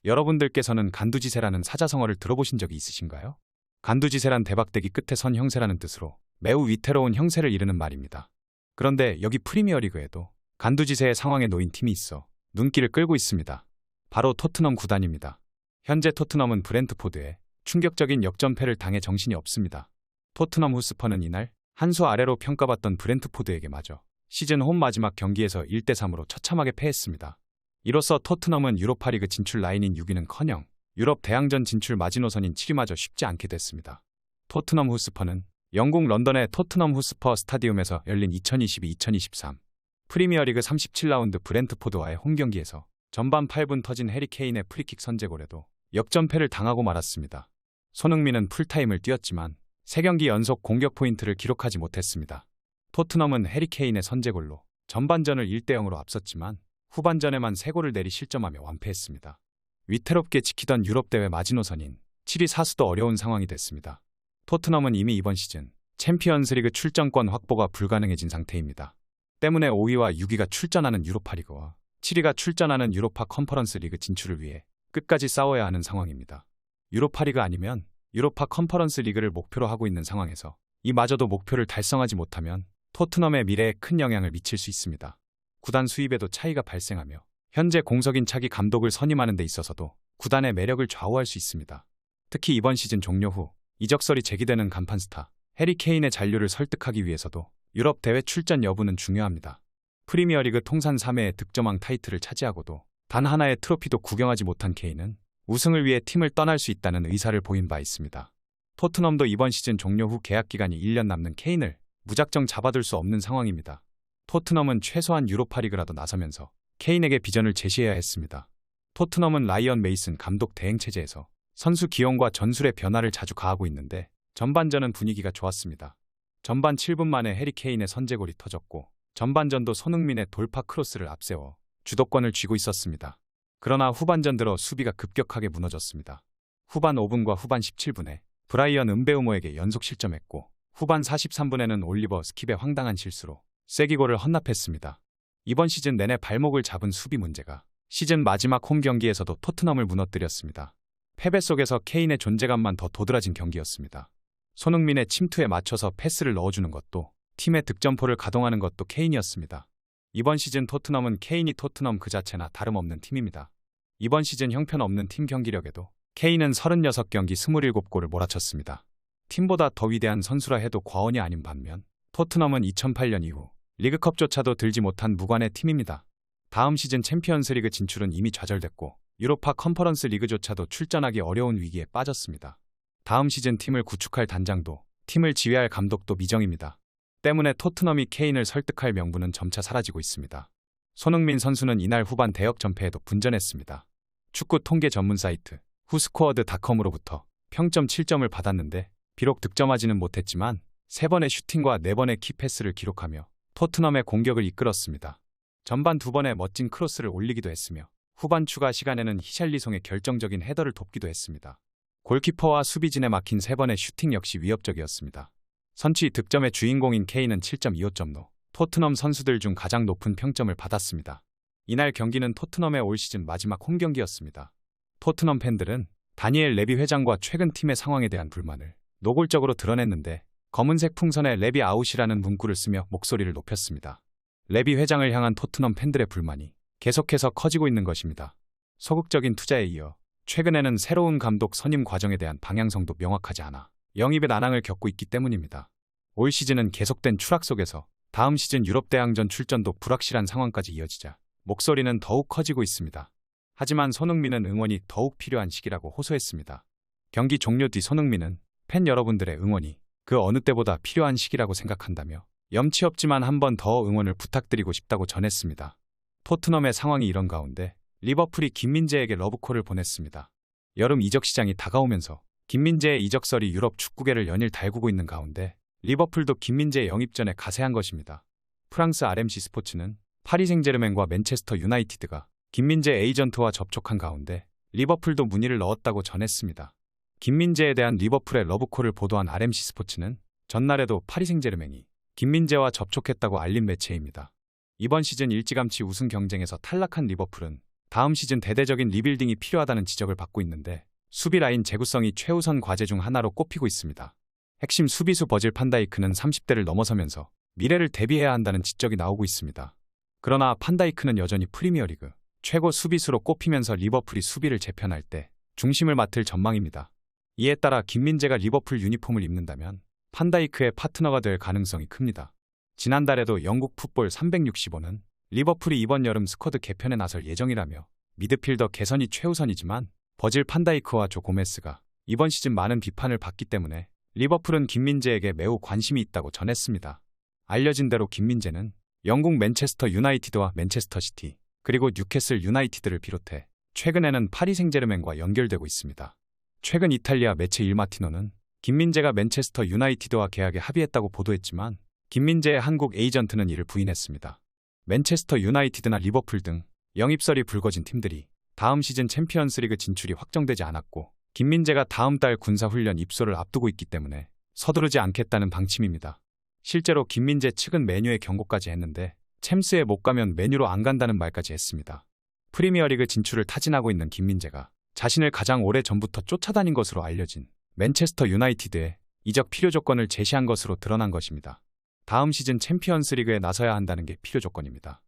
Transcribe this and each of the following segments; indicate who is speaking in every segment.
Speaker 1: 여러분들께서는 간두지세라는 사자성어를 들어보신 적이 있으신가요? 간두지세란 대박대기 끝에 선 형세라는 뜻으로 매우 위태로운 형세를 이르는 말입니다. 그런데 여기 프리미어리그에도 간두지세의 상황에 놓인 팀이 있어 눈길을 끌고 있습니다. 바로 토트넘 구단입니다. 현재 토트넘은 브렌트포드에 충격적인 역전패를 당해 정신이 없습니다. 토트넘 후스퍼는 이날 한 수 아래로 평가받던 브렌트포드에게 마저 시즌 홈 마지막 경기에서 1대3으로 처참하게 패했습니다. 이로써 토트넘은 유로파리그 진출 라인인 6위는커녕 유럽 대항전 진출 마지노선인 7위마저 쉽지 않게 됐습니다. 토트넘 후스퍼는 영국 런던의 토트넘 후스퍼 스타디움에서 열린 2022-2023 프리미어리그 37라운드 브렌트포드와의 홈경기에서 전반 8분 터진 해리 케인의 프리킥 선제골에도 역전패를 당하고 말았습니다. 손흥민은 풀타임을 뛰었지만 3경기 연속 공격 포인트를 기록하지 못했습니다. 토트넘은 해리 케인의 선제골로 전반전을 1대0으로 앞섰지만 후반전에만 3골을 내리 실점하며 완패했습니다. 위태롭게 지키던 유럽대회 마지노선인 7위 사수도 어려운 상황이 됐습니다. 토트넘은 이미 이번 시즌 챔피언스리그 출전권 확보가 불가능해진 상태입니다. 때문에 5위와 6위가 출전하는 유로파리그와 7위가 출전하는 유로파 컨퍼런스 리그 진출을 위해 끝까지 싸워야 하는 상황입니다. 유로파리그 아니면 유로파 컨퍼런스 리그를 목표로 하고 있는 상황에서 이마저도 목표를 달성하지 못하면 토트넘의 미래에 큰 영향을 미칠 수 있습니다. 구단 수입에도 차이가 발생하며 현재 공석인 차기 감독을 선임하는 데 있어서도 구단의 매력을 좌우할 수 있습니다. 특히 이번 시즌 종료 후 이적설이 제기되는 간판 스타 해리 케인의 잔류를 설득하기 위해서도 유럽 대회 출전 여부는 중요합니다. 프리미어리그 통산 3회의 득점왕 타이틀을 차지하고도 단 하나의 트로피도 구경하지 못한 케인은 우승을 위해 팀을 떠날 수 있다는 의사를 보인 바 있습니다. 토트넘도 이번 시즌 종료 후 계약 기간이 1년 남는 케인을 무작정 잡아둘 수 없는 상황입니다. 토트넘은 최소한 유로파리그라도 나서면서 케인에게 비전을 제시해야 했습니다. 토트넘은 라이언 메이슨 감독 대행 체제에서 선수 기용과 전술의 변화를 자주 가하고 있는데 전반전은 분위기가 좋았습니다. 전반 7분 만에 해리 케인의 선제골이 터졌고 전반전도 손흥민의 돌파 크로스를 앞세워 주도권을 쥐고 있었습니다. 그러나 후반전 들어 수비가 급격하게 무너졌습니다. 후반 5분과 후반 17분에 브라이언 음베우모에게 연속 실점했고 후반 43분에는 올리버 스킵의 황당한 실수로 쐐기골을 헌납했습니다. 이번 시즌 내내 발목을 잡은 수비 문제가 시즌 마지막 홈 경기에서도 토트넘을 무너뜨렸습니다. 패배 속에서 케인의 존재감만 더 도드라진 경기였습니다. 손흥민의 침투에 맞춰서 패스를 넣어주는 것도 팀의 득점포를 가동하는 것도 케인이었습니다. 이번 시즌 토트넘은 케인이 토트넘 그 자체나 다름없는 팀입니다. 이번 시즌 형편없는 팀 경기력에도 케인은 36경기 27골을 몰아쳤습니다. 팀보다 더 위대한 선수라 해도 과언이 아닌 반면 토트넘은 2008년 이후 리그컵조차도 들지 못한 무관의 팀입니다. 다음 시즌 챔피언스리그 진출은 이미 좌절됐고 유로파 컨퍼런스 리그조차도 출전하기 어려운 위기에 빠졌습니다. 다음 시즌 팀을 구축할 단장도 팀을 지휘할 감독도 미정입니다. 때문에 토트넘이 케인을 설득할 명분은 점차 사라지고 있습니다. 손흥민 선수는 이날 후반 대역 전패에도 분전했습니다. 축구 통계 전문 사이트 후스코어드닷컴으로부터 평점 7점을 받았는데 비록 득점하지는 못했지만 3번의 슈팅과 4번의 키패스를 기록하며 토트넘의 공격을 이끌었습니다. 전반 2번의 멋진 크로스를 올리기도 했으며 후반 추가 시간에는 히샬리송의 결정적인 헤더를 돕기도 했습니다. 골키퍼와 수비진에 막힌 3번의 슈팅 역시 위협적이었습니다. 선취 득점의 주인공인 케인은 7.25점로 토트넘 선수들 중 가장 높은 평점을 받았습니다. 이날 경기는 토트넘의 올 시즌 마지막 홈 경기였습니다. 토트넘 팬들은 다니엘 레비 회장과 최근 팀의 상황에 대한 불만을 노골적으로 드러냈는데 검은색 풍선에 레비 아웃이라는 문구를 쓰며 목소리를 높였습니다. 레비 회장을 향한 토트넘 팬들의 불만이 계속해서 커지고 있는 것입니다. 소극적인 투자에 이어 최근에는 새로운 감독 선임 과정에 대한 방향성도 명확하지 않아 영입의 난항을 겪고 있기 때문입니다. 올 시즌은 계속된 추락 속에서 다음 시즌 유럽 대항전 출전도 불확실한 상황까지 이어지자 목소리는 더욱 커지고 있습니다. 하지만 손흥민은 응원이 더욱 필요한 시기라고 호소했습니다. 경기 종료 뒤 손흥민은 팬 여러분들의 응원이 그 어느 때보다 필요한 시기라고 생각한다며 염치 없지만 한 번 더 응원을 부탁드리고 싶다고 전했습니다. 토트넘의 상황이 이런 가운데 리버풀이 김민재에게 러브콜을 보냈습니다. 여름 이적 시장이 다가오면서 김민재의 이적설이 유럽 축구계를 연일 달구고 있는 가운데 리버풀도 김민재 영입 전에 가세한 것입니다. 프랑스 RMC 스포츠는 파리 생제르맹과 맨체스터 유나이티드가 김민재 에이전트와 접촉한 가운데 리버풀도 문의를 넣었다고 전했습니다. 김민재에 대한 리버풀의 러브콜을 보도한 RMC 스포츠는 전날에도 파리 생제르맹이 김민재와 접촉했다고 알린 매체입니다. 이번 시즌 일찌감치 우승 경쟁에서 탈락한 리버풀은 다음 시즌 대대적인 리빌딩이 필요하다는 지적을 받고 있는데 수비 라인 재구성이 최우선 과제 중 하나로 꼽히고 있습니다. 핵심 수비수 버질 판다이크는 30대를 넘어서면서 미래를 대비해야 한다는 지적이 나오고 있습니다. 그러나 판다이크는 여전히 프리미어리그 최고 수비수로 꼽히면서 리버풀이 수비를 재편할 때 중심을 맡을 전망입니다. 이에 따라 김민재가 리버풀 유니폼을 입는다면 판다이크의 파트너가 될 가능성이 큽니다. 지난달에도 영국 풋볼 365는 리버풀이 이번 여름 스쿼드 개편에 나설 예정이라며 미드필더 개선이 최우선이지만 버질 판다이크와 조 고메스가 이번 시즌 많은 비판을 받기 때문에 리버풀은 김민재에게 매우 관심이 있다고 전했습니다. 알려진 대로 김민재는 영국 맨체스터 유나이티드와 맨체스터 시티 그리고 뉴캐슬 유나이티드를 비롯해 최근에는 파리 생제르맹과 연결되고 있습니다. 최근 이탈리아 매체 일마티노는 김민재가 맨체스터 유나이티드와 계약에 합의했다고 보도했지만 김민재의 한국 에이전트는 이를 부인했습니다. 맨체스터 유나이티드나 리버풀 등 영입설이 불거진 팀들이 다음 시즌 챔피언스리그 진출이 확정되지 않았고 김민재가 다음 달 군사훈련 입소를 앞두고 있기 때문에 서두르지 않겠다는 방침입니다. 실제로 김민재 측은 메뉴에 경고까지 했는데 챔스에 못 가면 메뉴로 안 간다는 말까지 했습니다. 프리미어리그 진출을 타진하고 있는 김민재가 자신을 가장 오래 전부터 쫓아다닌 것으로 알려진 맨체스터 유나이티드에 이적 필요 조건을 제시한 것으로 드러난 것입니다. 다음 시즌 챔피언스리그에 나서야 한다는 게 필요 조건입니다.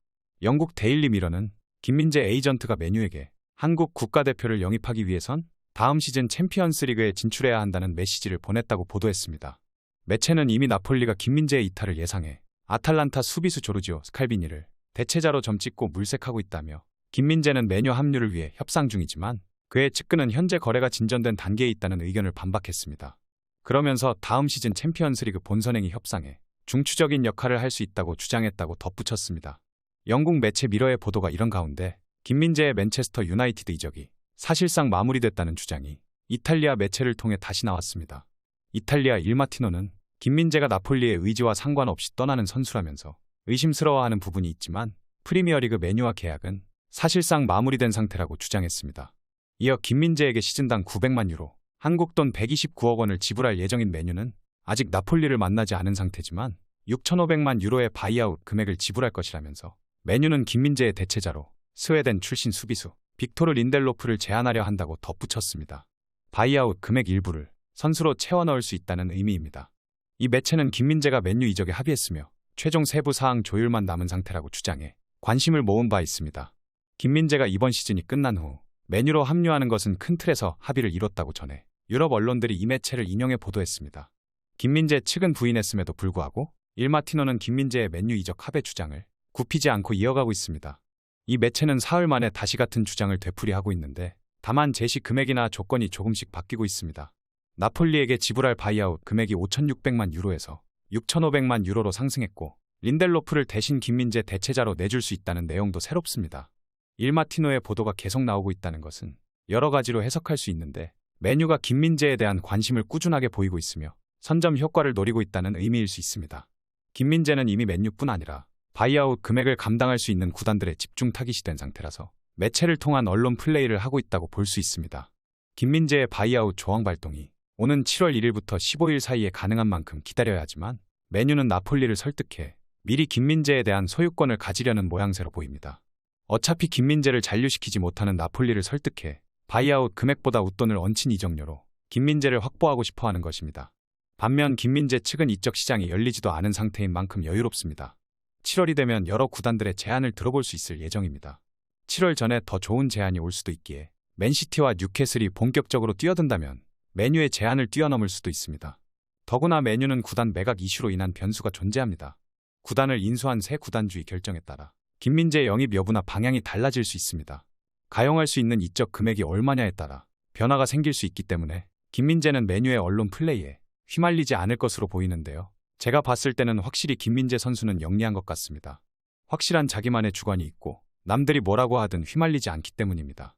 Speaker 1: 영국 데일리 미러는 김민재 에이전트가 메뉴에게 한국 국가대표를 영입하기 위해선 다음 시즌 챔피언스리그에 진출해야 한다는 메시지를 보냈다고 보도했습니다. 매체는 이미 나폴리가 김민재의 이탈을 예상해 아탈란타 수비수 조르지오 스칼비니를 대체자로 점찍고 물색하고 있다며 김민재는 메뉴 합류를 위해 협상 중이지만 그의 측근은 현재 거래가 진전된 단계에 있다는 의견을 반박했습니다. 그러면서 다음 시즌 챔피언스리그 본선행이 협상에 중추적인 역할을 할 수 있다고 주장했다고 덧붙였습니다. 영국 매체 미러의 보도가 이런 가운데 김민재의 맨체스터 유나이티드 이적이 사실상 마무리됐다는 주장이 이탈리아 매체를 통해 다시 나왔습니다. 이탈리아 일마티노는 김민재가 나폴리의 의지와 상관없이 떠나는 선수라면서 의심스러워하는 부분이 있지만 프리미어리그 메뉴와 계약은 사실상 마무리된 상태라고 주장했습니다. 이어 김민재에게 시즌당 900만 유로, 한국 돈 129억 원을 지불할 예정인 메뉴는 아직 나폴리를 만나지 않은 상태지만 6,500만 유로의 바이아웃 금액을 지불할 것이라면서 메뉴는 김민재의 대체자로 스웨덴 출신 수비수 빅토르 린델로프를 제안하려 한다고 덧붙였습니다. 바이아웃 금액 일부를 선수로 채워 넣을 수 있다는 의미입니다. 이 매체는 김민재가 맨유 이적에 합의했으며 최종 세부 사항 조율만 남은 상태라고 주장해 관심을 모은 바 있습니다. 김민재가 이번 시즌이 끝난 후 맨유로 합류하는 것은 큰 틀에서 합의를 이뤘다고 전해 유럽 언론들이 이 매체를 인용해 보도했습니다. 김민재 측은 부인했음에도 불구하고 일마티노는 김민재의 맨유 이적 합의 주장을 굽히지 않고 이어가고 있습니다. 이 매체는 사흘 만에 다시 같은 주장을 되풀이하고 있는데 다만 제시 금액이나 조건이 조금씩 바뀌고 있습니다. 나폴리에게 지불할 바이아웃 금액이 5,600만 유로에서 6,500만 유로로 상승했고 린델로프를 대신 김민재 대체자로 내줄 수 있다는 내용도 새롭습니다. 일마티노의 보도가 계속 나오고 있다는 것은 여러 가지로 해석할 수 있는데 맨유가 김민재에 대한 관심을 꾸준하게 보이고 있으며 선점 효과를 노리고 있다는 의미일 수 있습니다. 김민재는 이미 맨유뿐 아니라 바이아웃 금액을 감당할 수 있는 구단들의 집중 타깃이 된 상태라서 매체를 통한 언론 플레이를 하고 있다고 볼 수 있습니다. 김민재의 바이아웃 조항 발동이 오는 7월 1일부터 15일 사이에 가능한 만큼 기다려야 하지만 맨유는 나폴리를 설득해 미리 김민재에 대한 소유권을 가지려는 모양새로 보입니다. 어차피 김민재를 잔류시키지 못하는 나폴리를 설득해 바이아웃 금액보다 웃돈을 얹힌 이적료로 김민재를 확보하고 싶어하는 것입니다. 반면 김민재 측은 이적 시장이 열리지도 않은 상태인 만큼 여유롭습니다. 7월이 되면 여러 구단들의 제안을 들어볼 수 있을 예정입니다. 7월 전에 더 좋은 제안이 올 수도 있기에 맨시티와 뉴캐슬이 본격적으로 뛰어든다면 맨유의 제안을 뛰어넘을 수도 있습니다. 더구나 맨유는 구단 매각 이슈로 인한 변수가 존재합니다. 구단을 인수한 새 구단주의 결정에 따라 김민재 영입 여부나 방향이 달라질 수 있습니다. 가용할 수 있는 이적 금액이 얼마냐에 따라 변화가 생길 수 있기 때문에 김민재는 맨유의 언론 플레이에 휘말리지 않을 것으로 보이는데요. 제가 봤을 때는 확실히 김민재 선수는 영리한 것 같습니다. 확실한 자기만의 주관이 있고 남들이 뭐라고 하든 휘말리지 않기 때문입니다.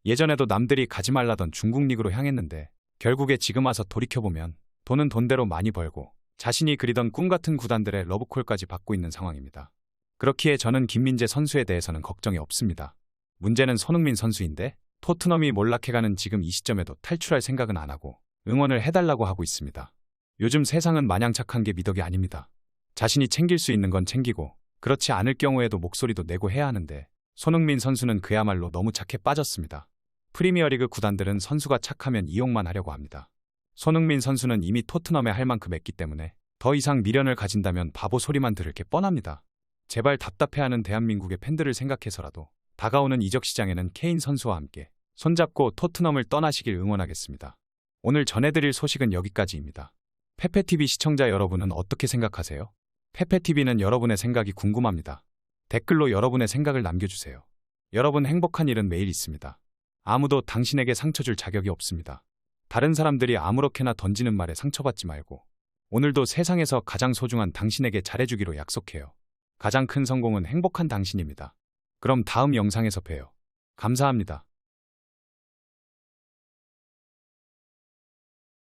Speaker 1: 예전에도 남들이 가지 말라던 중국 리그로 향했는데 결국에 지금 와서 돌이켜보면 돈은 돈대로 많이 벌고 자신이 그리던 꿈같은 구단들의 러브콜까지 받고 있는 상황입니다. 그렇기에 저는 김민재 선수에 대해서는 걱정이 없습니다. 문제는 손흥민 선수인데 토트넘이 몰락해가는 지금 이 시점에도 탈출할 생각은 안 하고 응원을 해달라고 하고 있습니다. 요즘 세상은 마냥 착한 게 미덕이 아닙니다. 자신이 챙길 수 있는 건 챙기고 그렇지 않을 경우에도 목소리도 내고 해야 하는데 손흥민 선수는 그야말로 너무 착해 빠졌습니다. 프리미어리그 구단들은 선수가 착하면 이용만 하려고 합니다. 손흥민 선수는 이미 토트넘에 할 만큼 했기 때문에 더 이상 미련을 가진다면 바보 소리만 들을 게 뻔합니다. 제발 답답해하는 대한민국의 팬들을 생각해서라도 다가오는 이적 시장에는 케인 선수와 함께 손잡고 토트넘을 떠나시길 응원하겠습니다. 오늘 전해드릴 소식은 여기까지입니다. 페페TV 시청자 여러분은 어떻게 생각하세요? 페페TV는 여러분의 생각이 궁금합니다. 댓글로 여러분의 생각을 남겨주세요. 여러분 행복한 일은 매일 있습니다. 아무도 당신에게 상처 줄 자격이 없습니다. 다른 사람들이 아무렇게나 던지는 말에 상처받지 말고 오늘도 세상에서 가장 소중한 당신에게 잘해주기로 약속해요. 가장 큰 성공은 행복한 당신입니다. 그럼 다음 영상에서 봬요. 감사합니다.